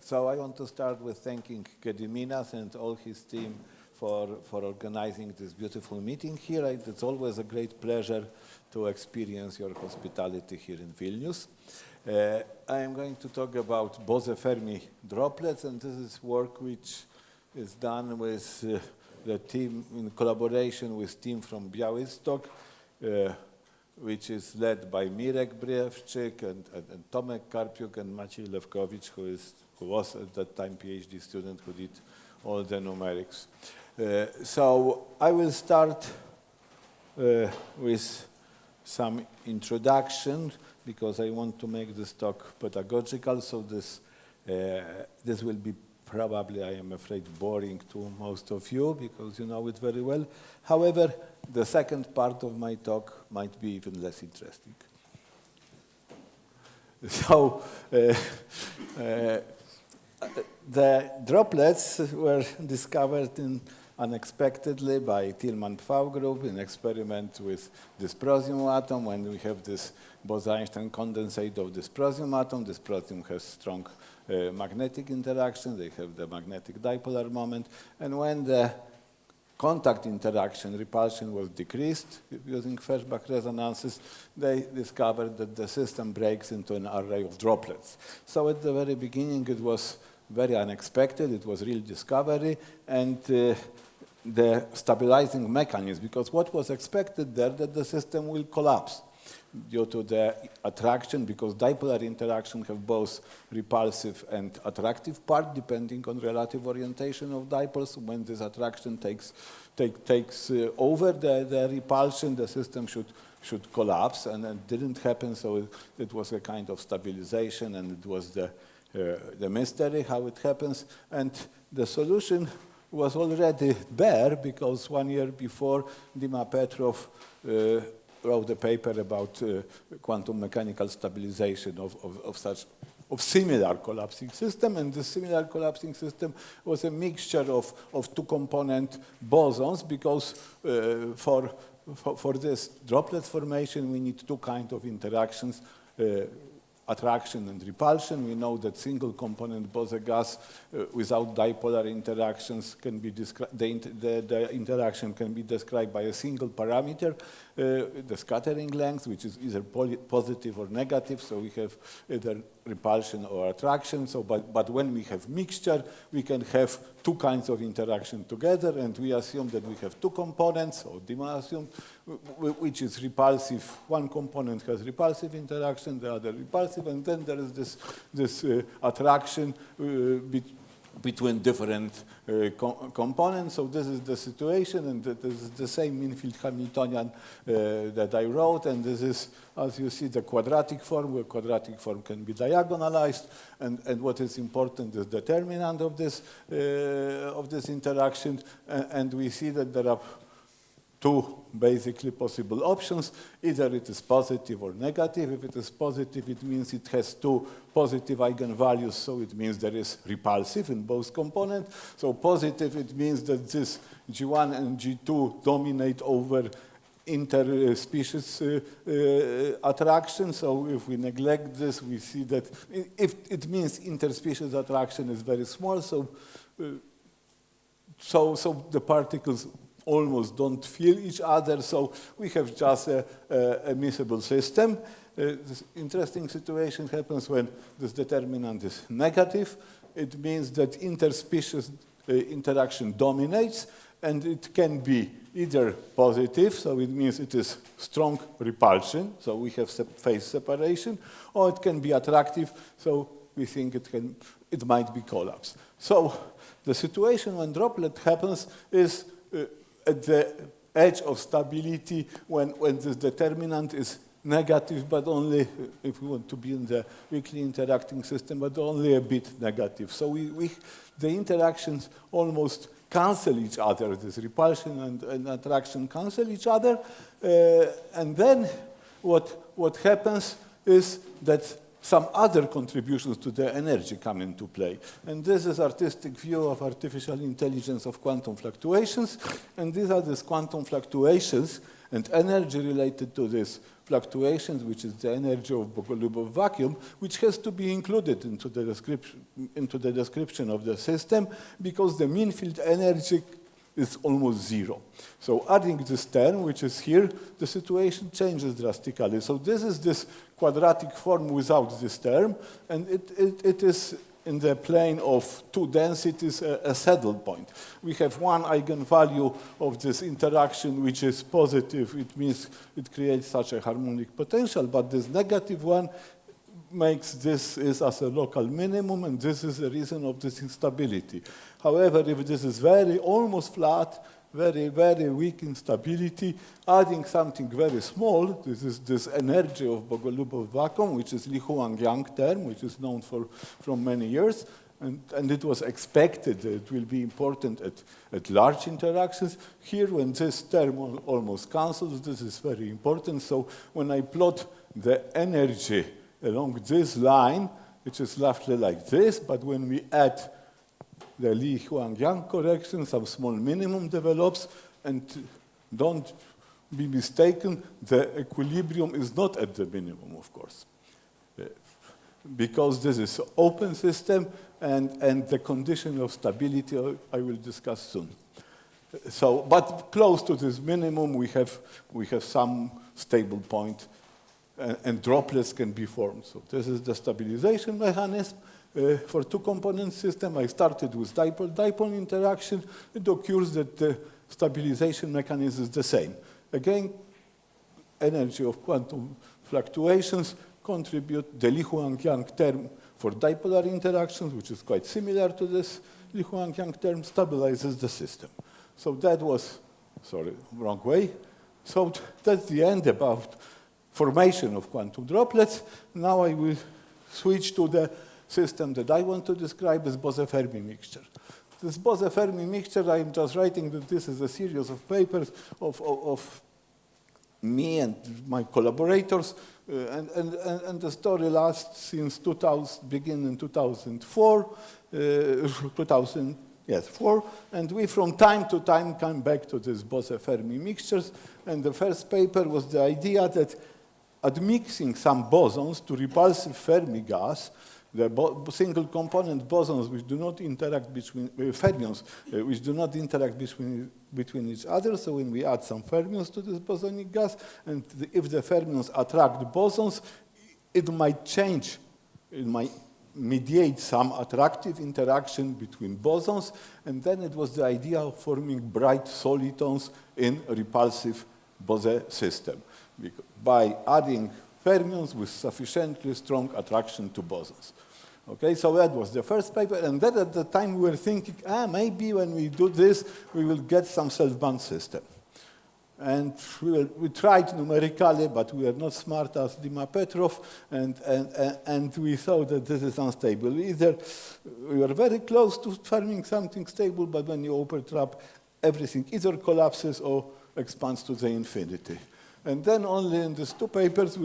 So I want to start with thanking Gediminas and all his team for organizing this beautiful meeting here. It's always a great pleasure to experience your hospitality here in Vilnius. I am going to talk about Bose-Fermi droplets, and this is work which is done with the team in collaboration with team from Białystok, which is led by Mirek Brejewczyk and Tomek Karpiuk and Maciej Lewkowicz, who was at that time PhD student who did all the numerics. So I will start with some introduction because I want to make this talk pedagogical. So this will be probably, I am afraid, boring to most of you because you know it very well. However, the second part of my talk might be even less interesting. So the droplets were discovered unexpectedly by Tillman-Pfau group in experiment with dysprosium atom. When we have this Bose-Einstein condensate of dysprosium atom, dysprosium has strong magnetic interaction, they have the magnetic dipolar moment, and when the contact interaction repulsion was decreased using Feshbach resonances, they discovered that the system breaks into an array of droplets. So at the very beginning it was very unexpected, it was real discovery, and the stabilizing mechanism, because what was expected there, that the system will collapse due to the attraction, because dipolar interaction have both repulsive and attractive part, depending on relative orientation of dipoles. When this attraction takes over the repulsion, the system should collapse, and it didn't happen, so it was a kind of stabilization, and it was the mystery how it happens. And the solution was already there, because 1 year before, Dima Petrov wrote a paper about quantum mechanical stabilization of similar collapsing system, and the similar collapsing system was a mixture of two-component bosons, because for this droplet formation we need two kinds of interactions, attraction and repulsion. We know that single component Bose gas without dipolar interactions can be described, the interaction can be described by a single parameter, the scattering length, which is either positive or negative, so we have either repulsion or attraction. So, but when we have mixture, we can have two kinds of interaction together, and we assume that we have two components, or Dima assumed, which is repulsive. One component has repulsive interaction, the other repulsive, and then there is this attraction between different components. So this is the situation, and this is the same infield Hamiltonian that I wrote, and this is, as you see, the quadratic form, where quadratic form can be diagonalized, and what is important is the determinant of this interaction, and we see that there are two basically possible options. Either it is positive or negative. If it is positive, it means it has two positive eigenvalues, so it means there is repulsive in both components. So positive, it means that this G1 and G2 dominate over interspecies attraction. So if we neglect this, we see that if it means interspecies attraction is very small, so the particles almost don't feel each other, so we have just a miscible system. This interesting situation happens when this determinant is negative. It means that interspecies interaction dominates, and it can be either positive, so it means it is strong repulsion, so we have phase separation, or it can be attractive, so we think it might be collapse. So the situation when droplet happens is at the edge of stability when this determinant is negative, but only, if we want to be in the weakly interacting system, but only a bit negative. So the interactions almost cancel each other. This repulsion and attraction cancel each other. And then what happens is that some other contributions to the energy come into play. And this is artistic view of artificial intelligence of quantum fluctuations. And these are these quantum fluctuations. and energy related to this fluctuations, which is the energy of Bogoliubov vacuum, which has to be included into the description of the system, because the mean field energy is almost zero. So adding this term, which is here, the situation changes drastically. So this is this quadratic form without this term, and it is in the plane of two densities a saddle point. We have one eigenvalue of this interaction which is positive. It means it creates such a harmonic potential, but this negative one makes this is as a local minimum, and this is the reason of this instability. However, if this is very almost flat, very, very weak instability, adding something very small, this is this energy of Bogoliubov vacuum, which is Li Huang-Yang term, which is known from many years, and it was expected that it will be important at large interactions. Here, when this term almost cancels, this is very important. So when I plot the energy along this line, it is roughly like this, but when we add the Li Huang-Yang correction, some small minimum develops, and don't be mistaken, the equilibrium is not at the minimum, of course, because this is an open system, and the condition of stability I will discuss soon. So, but close to this minimum, we have some stable point, and droplets can be formed. So this is the stabilization mechanism. For two-component system, I started with dipole-dipole interaction. It occurs that the stabilization mechanism is the same. Again, energy of quantum fluctuations contribute the Li Huang-Yang term for dipolar interactions, which is quite similar to this Li Huang-Yang term, stabilizes the system. So that was, sorry, wrong way. So that's the end about formation of quantum droplets. Now I will switch to the system that I want to describe as Bose-Fermi mixture. This Bose-Fermi mixture, I am just writing that this is a series of papers of me and my collaborators, and the story lasts since 2000, begin in 2004, and we from time to time come back to this Bose-Fermi mixtures, and the first paper was the idea that admixing some bosons to repulsive Fermi gas, the single component bosons which do not interact between fermions, which do not interact between each other. So when we add some fermions to this bosonic gas, and if the fermions attract the bosons, it might change, it might mediate some attractive interaction between bosons, and then it was the idea of forming bright solitons in a repulsive Bose system by adding fermions with sufficiently strong attraction to bosons. Okay, so that was the first paper, and then at the time we were thinking, maybe when we do this, we will get some self-bound system. And we tried numerically, but we are not smart as Dima Petrov, and we thought that this is unstable. Either we were very close to forming something stable, but when you overtrap, everything either collapses or expands to the infinity. And then only in these two papers,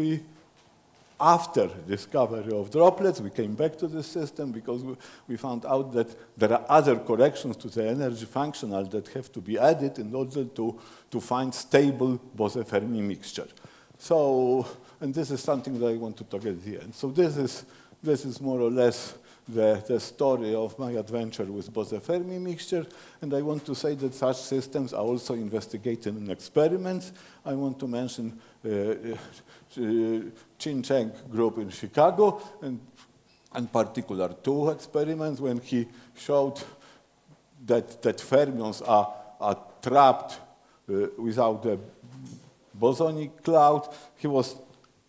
after discovery of droplets, we came back to this system because we found out that there are other corrections to the energy functional that have to be added in order to find stable Bose-Fermi mixture. So, and this is something that I want to talk at the end. So this is more or less the story of my adventure with Bose-Fermi mixture, and I want to say that such systems are also investigated in experiments. I want to mention Chin Cheng group in Chicago, and in particular two experiments when he showed that fermions are trapped without a bosonic cloud. He was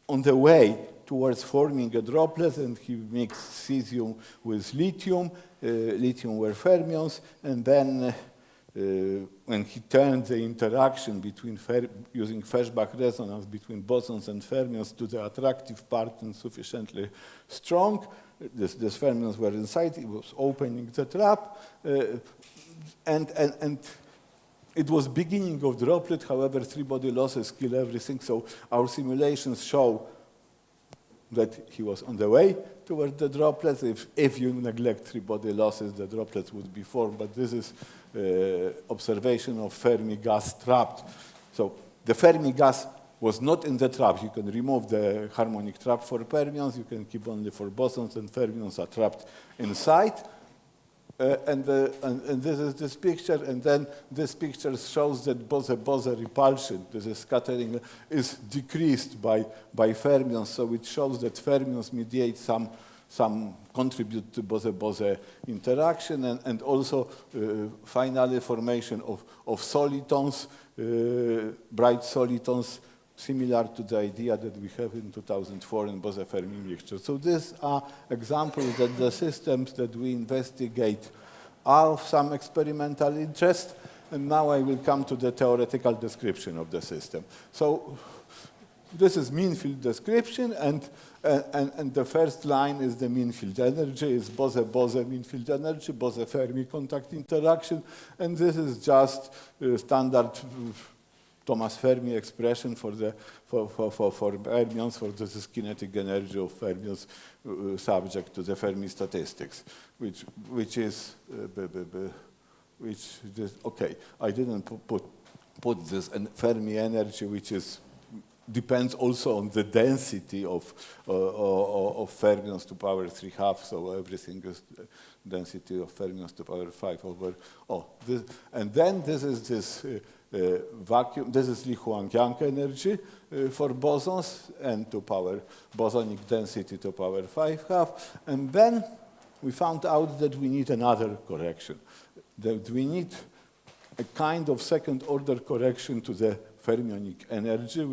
on the way towards forming a droplet, and he mixed cesium with lithium. Lithium were fermions, and then when he turned the interaction between using Feshbach resonance between bosons and fermions to the attractive part and sufficiently strong, these fermions were inside. It was opening the trap, and it was beginning of droplet. However, three-body losses kill everything. So our simulations show that he was on the way toward the droplets. If you neglect three-body losses, the droplets would be formed. But this is observation of Fermi gas trapped. So the Fermi gas was not in the trap. You can remove the harmonic trap for fermions. You can keep only for bosons, and fermions are trapped inside. And this is this picture, and then this picture shows that Bose repulsion, this is scattering, is decreased by fermions. So it shows that fermions mediate some contribute to Bose interaction, and also finally formation of solitons, bright solitons, similar to the idea that we have in 2004 in Bose-Fermi mixture. So these are examples that the systems that we investigate are of some experimental interest, and now I will come to the theoretical description of the system. So this is mean field description, and the first line is the mean field energy, is Bose mean field energy, Bose-Fermi contact interaction, and this is just standard Thomas Fermi expression for fermions, for this kinetic energy of fermions subject to the Fermi statistics, which is okay. I didn't put this Fermi energy, which depends also on the density of fermions to power 3/2, so everything is density of fermions to power 5 over. And then this is this vacuum. This is Li Huang-Yang energy for bosons, and to power bosonic density to power 5/2. And then we found out that we need another correction. That we need a kind of second-order correction to the fermionic energy,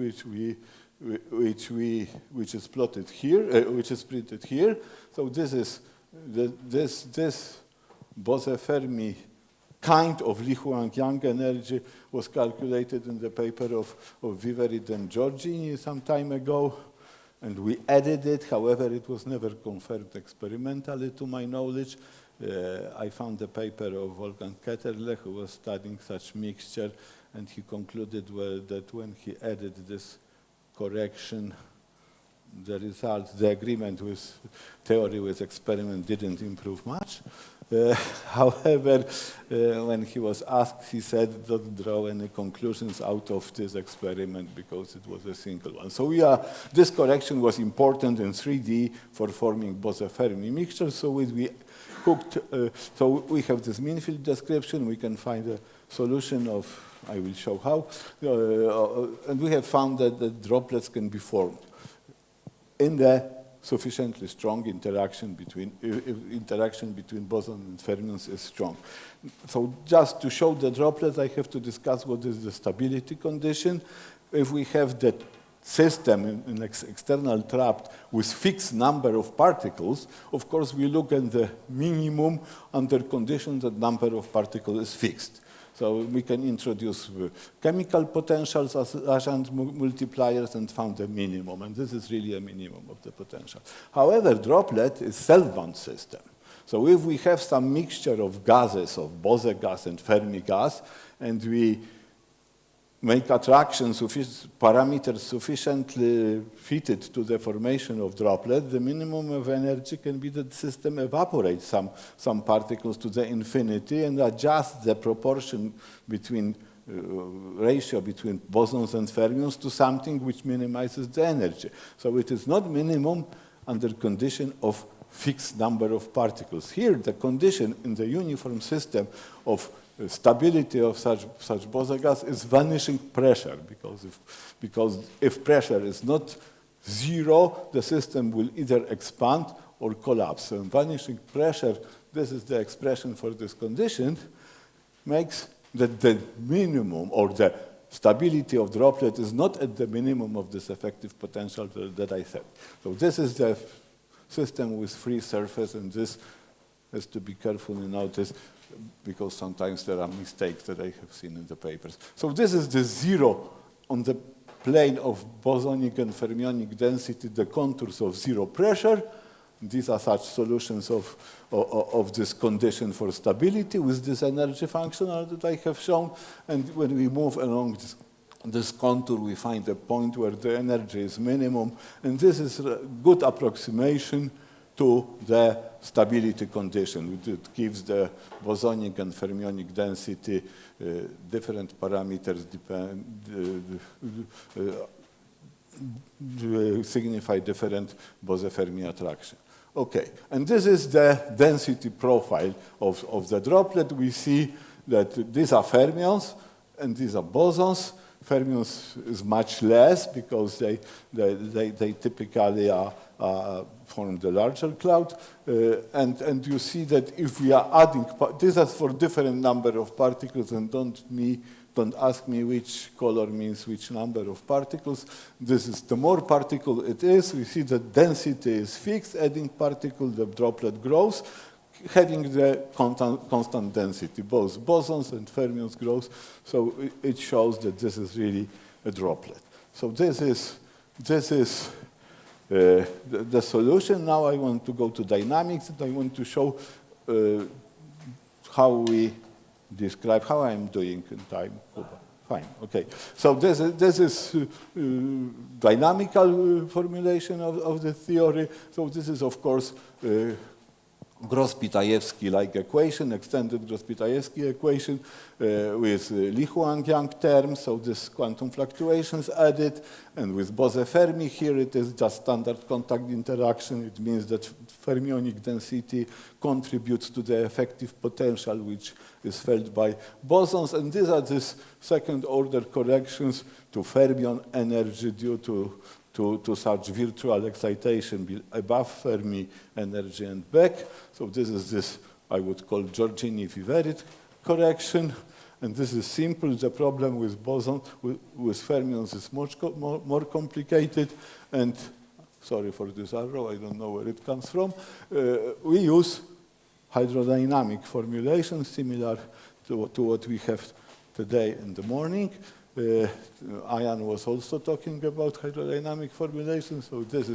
which is plotted here, which is printed here. So this is this Bose-Fermi kind of Li Huang-Yang energy was calculated in the paper of Viverit and Giorgini some time ago, and we added it. However, it was never confirmed experimentally, to my knowledge. I found the paper of Wolfgang Ketterle, who was studying such mixture, and he concluded that when he added this correction, the result, the agreement with theory with experiment didn't improve much. However, when he was asked, he said, don't draw any conclusions out of this experiment because it was a single one. So this correction was important in 3D for forming Bose-Fermi mixture. So we have this mean field description. We can find a solution of, I will show how, and we have found that the droplets can be formed in the sufficiently strong interaction between boson and fermions is strong. So just to show the droplets, I have to discuss what is the stability condition. If we have the system in external trap with fixed number of particles, of course we look at the minimum under condition that number of particles is fixed. So we can introduce chemical potentials as agent multipliers and found a minimum, and this is really a minimum of the potential. However, droplet is self-bound system. So if we have some mixture of gases, of Bose gas and Fermi gas, and we make attraction parameters sufficiently fitted to the formation of droplet, the minimum of energy can be that the system evaporates some particles to the infinity and adjusts the proportion between ratio between bosons and fermions to something which minimizes the energy. So it is not minimum under condition of fixed number of particles. Here, the condition in the uniform system of stability of such Bose gas is vanishing pressure, because if pressure is not zero, the system will either expand or collapse. So vanishing pressure, this is the expression for this condition, makes that the minimum or the stability of droplet is not at the minimum of this effective potential that I said. So this is the system with free surface, and this has to be carefully noticed because sometimes there are mistakes that I have seen in the papers. So this is the zero on the plane of bosonic and fermionic density, the contours of zero pressure. These are such solutions of this condition for stability with this energy function that I have shown. And when we move along this contour, we find a point where the energy is minimum. And this is a good approximation to the stability condition. It gives the bosonic and fermionic density different parameters signify different Bose-Fermi attraction. Okay, and this is the density profile of the droplet. We see that these are fermions and these are bosons. Fermions is much less because they typically form the larger cloud. And you see that if we are adding, these are for different number of particles, and don't ask me which color means which number of particles. This is the more particle it is, we see the density is fixed, adding particle, the droplet grows, having the constant density. Both bosons and fermions grows, so it shows that this is really a droplet. So this is the solution. Now I want to go to dynamics, and I want to show how we describe how I'm doing in time. Fine, okay. So this is dynamical formulation of the theory. So this is, of course, Gross-Pitajewski-like equation, extended Gross-Pitajewski equation with Li Huang-Yang term, so this quantum fluctuations added, and with Bose-Fermi here it is just standard contact interaction. It means that fermionic density contributes to the effective potential which is felt by bosons, and these are these second order corrections to fermion energy due to such virtual excitation above Fermi energy and back. So this is this, I would call Giorgini-Viverit correction. And this is simple. The problem with bosons, with fermions is much more complicated. And sorry for this arrow, I don't know where it comes from. We use hydrodynamic formulation similar to what we have today in the morning. Ian was also talking about hydrodynamic formulation, so this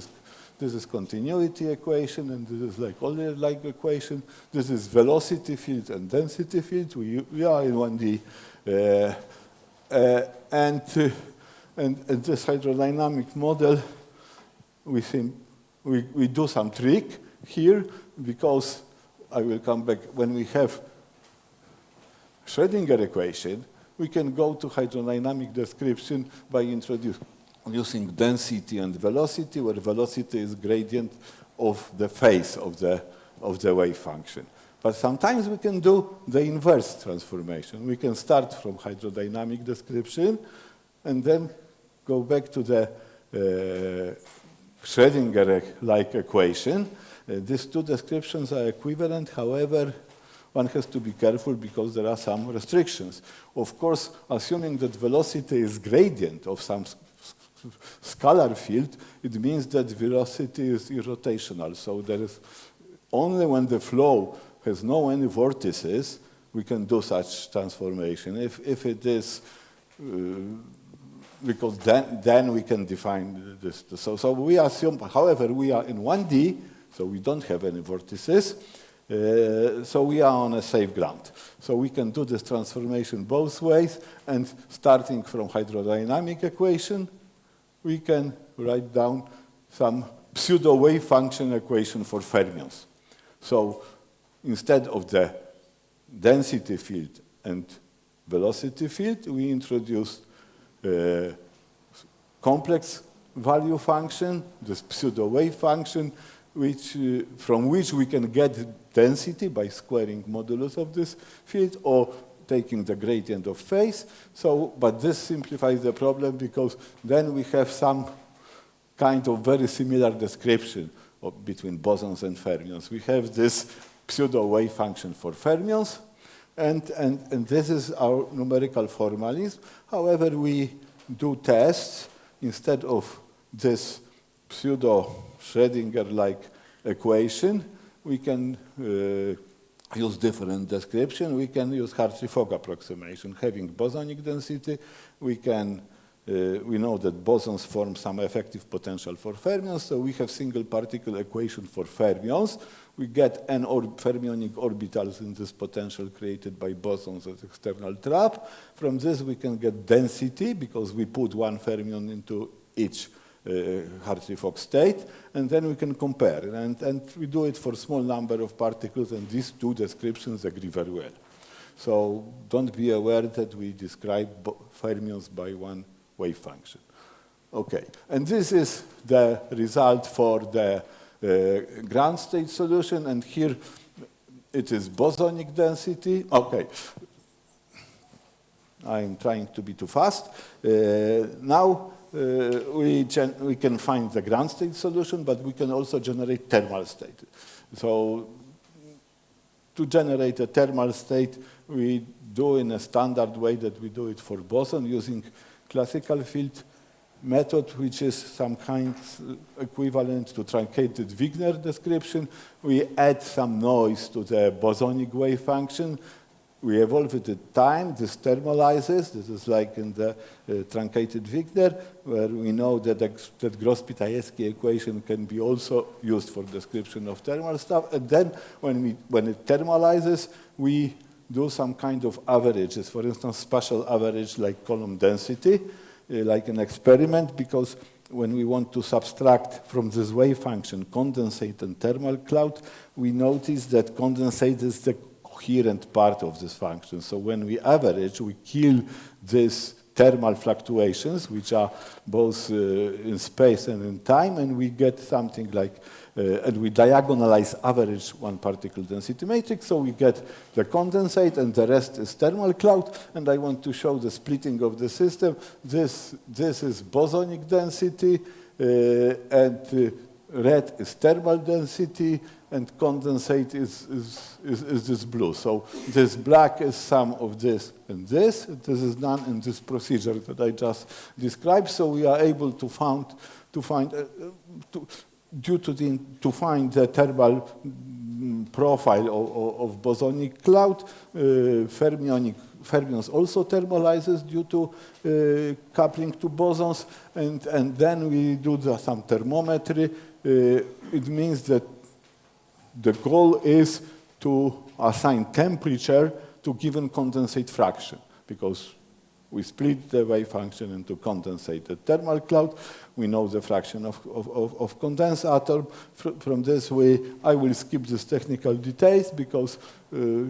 is continuity equation, and this is like Euler-like equation. This is velocity field and density field. We are in 1D, and this hydrodynamic model, we do some trick here, because I will come back when we have Schrödinger equation. We can go to hydrodynamic description by using density and velocity, where velocity is gradient of the phase of the wave function. But sometimes we can do the inverse transformation. We can start from hydrodynamic description and then go back to the Schrödinger-like equation. These two descriptions are equivalent, however, one has to be careful because there are some restrictions. Of course, assuming that velocity is gradient of some scalar field, it means that velocity is irrotational. So there is only when the flow has no any vortices, we can do such transformation. If it is, because then we can define this. So we assume, however, we are in 1D, so we don't have any vortices. So we are on a safe ground. So we can do this transformation both ways, and starting from hydrodynamic equation, we can write down some pseudo-wave function equation for fermions. So instead of the density field and velocity field, we introduced complex value function, this pseudo-wave function, from which we can get density by squaring modulus of this field or taking the gradient of phase. But this simplifies the problem because then we have some kind of very similar description between bosons and fermions. We have this pseudo-wave function for fermions, and this is our numerical formalism. However, we do tests instead of this pseudo-Schrödinger-like equation. We can use different description. We can use Hartree-Fock approximation. Having bosonic density, we know that bosons form some effective potential for fermions, so we have single particle equation for fermions. We get n fermionic orbitals in this potential created by bosons as external trap. From this we can get density because we put one fermion into each Hartree-Fock state, and then we can compare. And we do it for a small number of particles, and these two descriptions agree very well. So don't be aware that we describe fermions by one wave function. Okay, and this is the result for the ground state solution, and here it is bosonic density. Okay, I'm trying to be too fast. Now we can find the ground state solution, but we can also generate thermal state. So to generate a thermal state, we do in a standard way that we do it for boson using classical field method, which is some kind equivalent to truncated Wigner description. We add some noise to the bosonic wave function. We evolve it at time. This thermalizes. This is like in the truncated Wigner, where we know that that Gross-Pitayevsky equation can be also used for description of thermal stuff. And then when it thermalizes, we do some kind of averages. For instance, spatial average like column density, like an experiment, because when we want to subtract from this wave function condensate and thermal cloud, we notice that condensate is the coherent part of this function. So when we average, we kill these thermal fluctuations, which are both in space and in time, and we get something like, and we diagonalize average one particle density matrix, so we get the condensate, and the rest is thermal cloud. And I want to show the splitting of the system. This is bosonic density, and red is thermal density, and condensate is this blue. So this black is sum of this and this. This is done in this procedure that I just described. So we are able to find the thermal profile of bosonic cloud. Fermions also thermalizes due to coupling to bosons, and then we do some thermometry. It means that the goal is to assign temperature to given condensate fraction, because we split the wave function into condensate and thermal cloud. We know the fraction of condensed atom. From this way, I will skip these technical details, because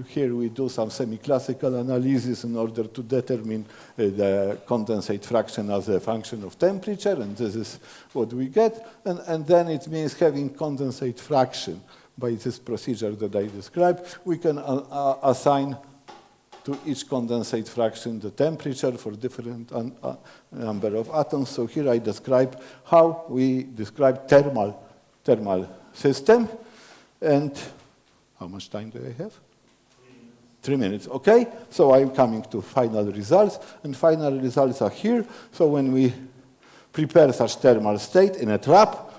here we do some semi-classical analysis in order to determine the condensate fraction as a function of temperature, and this is what we get. And then it means having condensate fraction by this procedure that I described. We can assign to each condensate fraction the temperature for different number of atoms. So here I describe how we describe thermal system. And how much time do I have? 3 minutes, okay? So I'm coming to final results, and final results are here. So when we prepare such thermal state in a trap,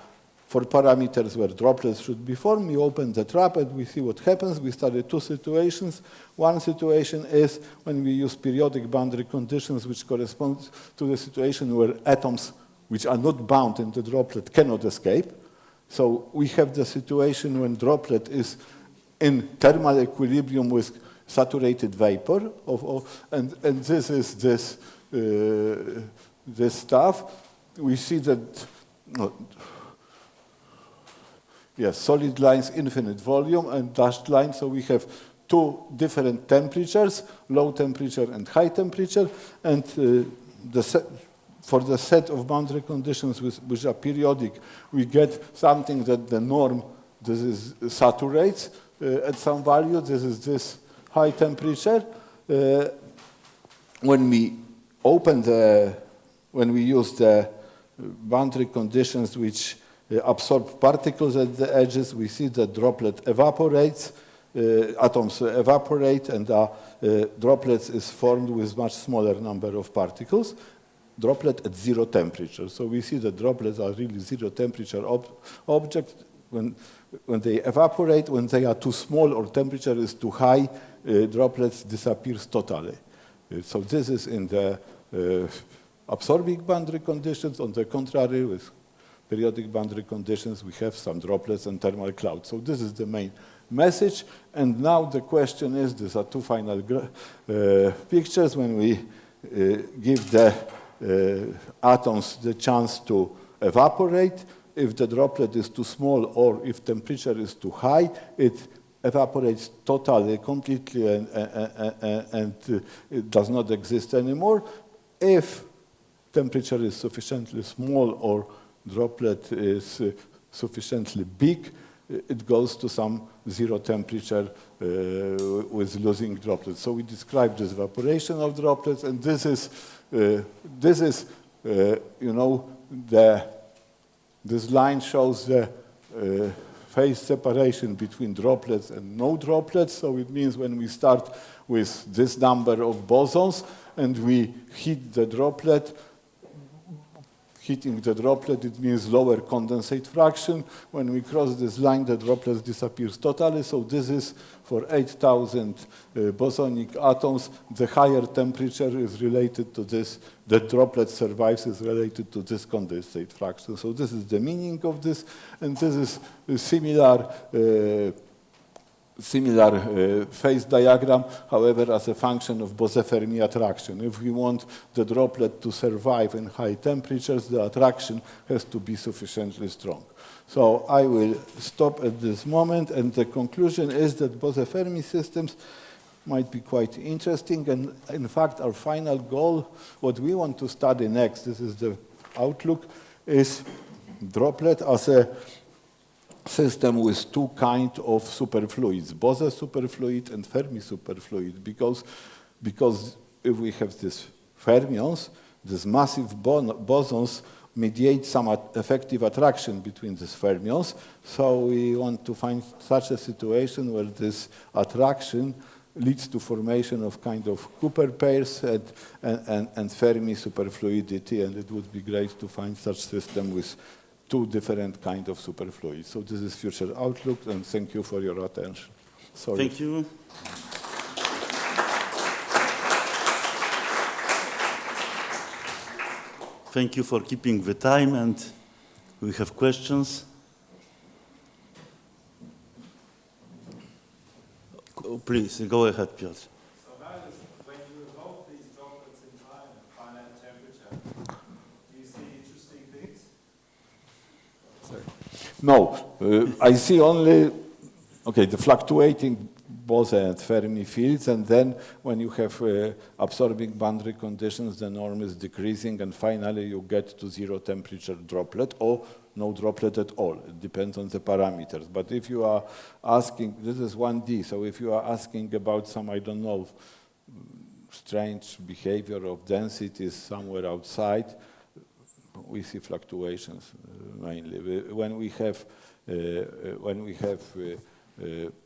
for parameters where droplets should be formed, we open the trap and we see what happens. We study two situations. One situation is when we use periodic boundary conditions, which corresponds to the situation where atoms which are not bound in the droplet cannot escape. So we have the situation when droplet is in thermal equilibrium with saturated vapor, and this is this stuff. We see that. Yes, solid lines, infinite volume, and dashed lines. So we have two different temperatures, low temperature and high temperature. And for the set of boundary conditions which are periodic, we get something that the norm, this is saturates at some value. This is this high temperature. When we use the boundary conditions which absorb particles at the edges, we see that droplet evaporates, atoms evaporate, and droplets is formed with much smaller number of particles. Droplet at zero temperature. So we see that droplets are really zero temperature objects. When they evaporate, when they are too small or temperature is too high, droplets disappears totally. So this is in the absorbing boundary conditions. On the contrary, with periodic boundary conditions, we have some droplets and thermal clouds. So this is the main message. And now the question is, these are two final pictures when we give the atoms the chance to evaporate. If the droplet is too small or if temperature is too high, it evaporates totally, completely, and it does not exist anymore. If temperature is sufficiently small or droplet is sufficiently big, it goes to some zero temperature with losing droplets. So we describe this evaporation of droplets, and this is you know, this line shows the phase separation between droplets and no droplets. So it means when we start with this number of bosons and we hit the droplet, hitting the droplet, it means lower condensate fraction. When we cross this line, the droplet disappears totally. So this is for 8,000 bosonic atoms. The higher temperature is related to this. The droplet survives is related to this condensate fraction. So this is the meaning of this, and this is a similar phase diagram, however, as a function of Bose-Fermi attraction. If we want the droplet to survive in high temperatures, the attraction has to be sufficiently strong. So I will stop at this moment, and the conclusion is that Bose-Fermi systems might be quite interesting, and in fact our final goal, what we want to study next, this is the outlook, is droplet as a system with two kinds of superfluids, Bose superfluid and Fermi superfluid, because if we have these fermions, these massive bosons mediate some effective attraction between these fermions. So we want to find such a situation where this attraction leads to formation of kind of Cooper pairs and Fermi superfluidity, and it would be great to find such system with two different kinds of superfluids. So this is future outlook, and thank you for your attention. Sorry. Thank you. Thank you for keeping the time, and we have questions. Please, go ahead, Piotr. So Mariusz, when you evolve these droplets in time at finite temperature, do you see interesting things? No, I see only, the fluctuating Bose and Fermi fields, and then when you have absorbing boundary conditions, the norm is decreasing, and finally you get to zero temperature droplet or no droplet at all. It depends on the parameters. But if you are asking, this is 1D, so if you are asking about some, I don't know, strange behavior of densities somewhere outside, we see fluctuations mainly. When we have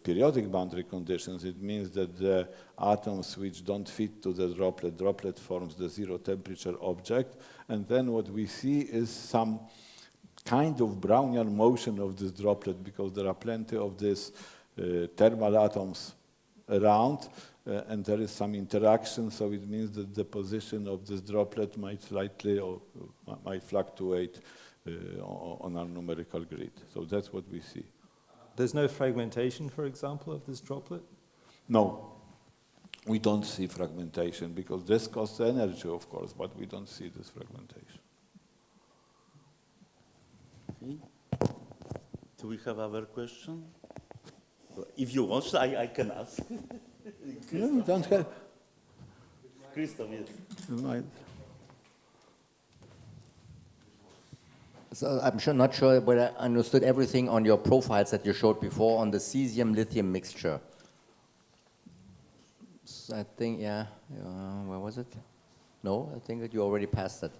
periodic boundary conditions, it means that the atoms which don't fit to the droplet forms the zero temperature object, and then what we see is some kind of Brownian motion of this droplet, because there are plenty of these thermal atoms around, and there is some interaction, so it means that the position of this droplet might slightly or might fluctuate on our numerical grid. So that's what we see. There's no fragmentation, for example, of this droplet? No, we don't see fragmentation, because this costs energy, of course, but we don't see this fragmentation. Okay. Do we have other question? If you want, I can ask. No, we don't have. Christoph, yes. Right. So I'm not sure whether I understood everything on your profiles that you showed before on the cesium-lithium mixture. So I think, where was it? No, I think that you already passed it.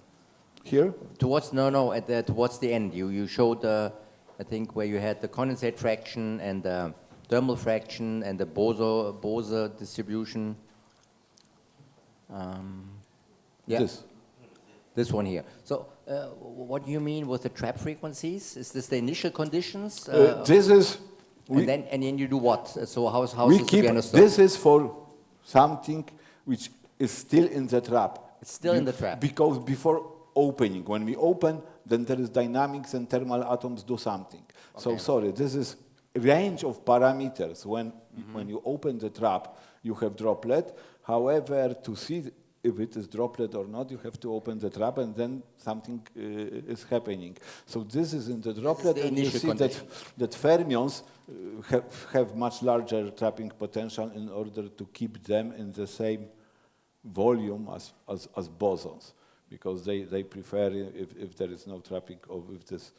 Here? Towards the end, you showed, I think, where you had the condensate fraction and the thermal fraction and the Bose distribution. This one here. So what do you mean with the trap frequencies? Is this the initial conditions? This is... and then you do what? So how is this to be understood? This is for something which is still in the trap. It's still in the trap. Because before opening, when we open, then there is dynamics and thermal atoms do something. Okay. So sorry, this is range of parameters. When you open the trap, you have droplet. However, to see if it is droplet or not, you have to open the trap and then something is happening. So this is in the droplet, the and you initial see that fermions have much larger trapping potential in order to keep them in the same volume as bosons, because they prefer if there is no trapping of if this.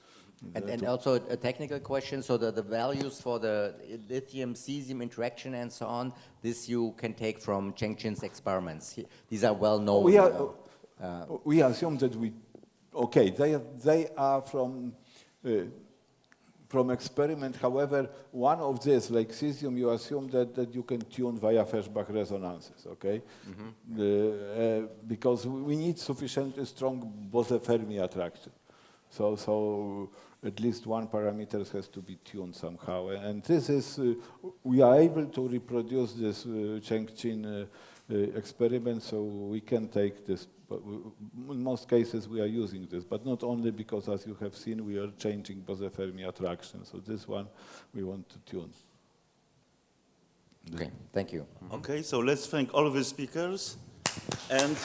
And also a technical question, so the values for the lithium-cesium interaction and so on, this you can take from Cheng Chin's experiments. These are well known. We assume that they are from experiment. However, one of these, like cesium, you assume that you can tune via Feshbach resonances, okay? Because we need sufficiently strong Bose-Fermi attraction. So at least one parameter has to be tuned somehow. And this is, we are able to reproduce this Cheng-Chin experiment, so we can take this. But in most cases, we are using this, but not only because, as you have seen, we are changing Bose-Fermi attraction. So this one we want to tune. Okay, thank you. Okay, so let's thank all of the speakers. And